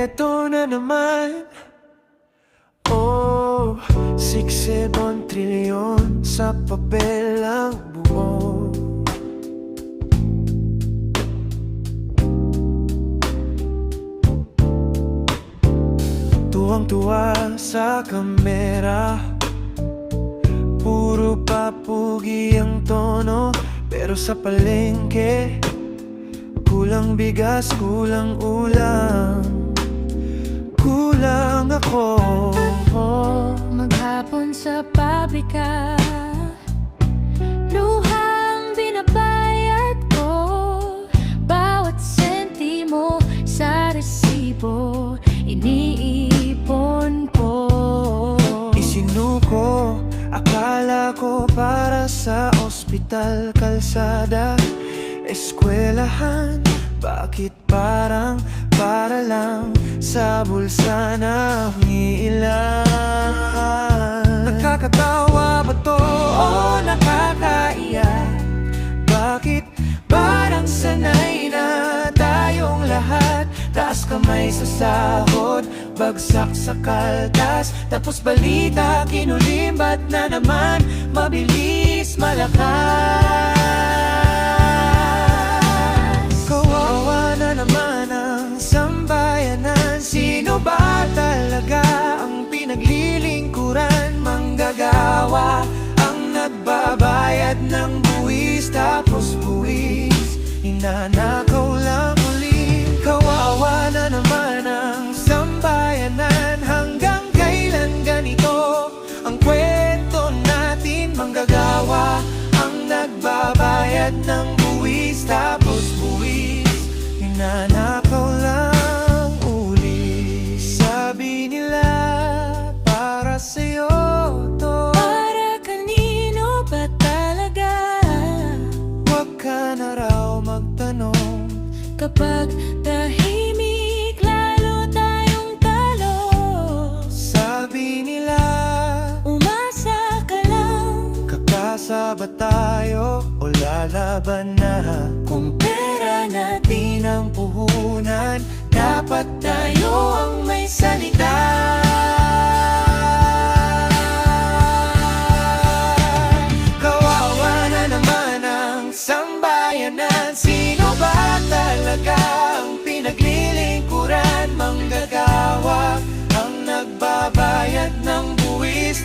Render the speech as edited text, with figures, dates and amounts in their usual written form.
Eto na naman. Oh, 6-7 trilyon sa papel ang buo. Tuwang-tuwa sa kamera, puro papugi ang tono. Pero sa palengke, kulang bigas, kulang ulam, kulang ako. Maghapon sa pabrika, luhang binabayad ko. Bawat sentimo sa resibo, iniipon ko. Isinuko, akala ko para sa ospital, kalsada, eskwelahan. Bakit parang para lang sa bulsa na ilan? Nakakatawa ba to o nakakaiyak? Bakit parang sanay na tayong lahat? Taas kamay sa sahod, bagsak sa kaltas, tapos balita kinulimbat na naman, mabilis, malakas. Kawawa na naman ang sambayanan. Sino ba talaga ang pinaglilingkuran? Manggagawa ang nagbabayad ng buwis, tapos buwis inanakaw lang uli. Kawawa na naman ang sambayanan. Hanggang kailan ganito ang kwento natin? Manggagawa ang nagbabayad ng buwis, tapos buwis inanakaw lang uli. Sabi nila para sa'yo to, Para kanino ba talaga? huwag ka na raw magtanong. Kapag tahimik, lalo tayong talo. Sabi nila Umasa ka lang, kakasa ba tayo o lalaban na? Kung pera natin ang puhunan, dapat tayo ang may salita. Kawawa na naman ang sambayanan. Sino ba talaga ang pinaglilingkuran? Manggagawa ang nagbabayad ng buwis,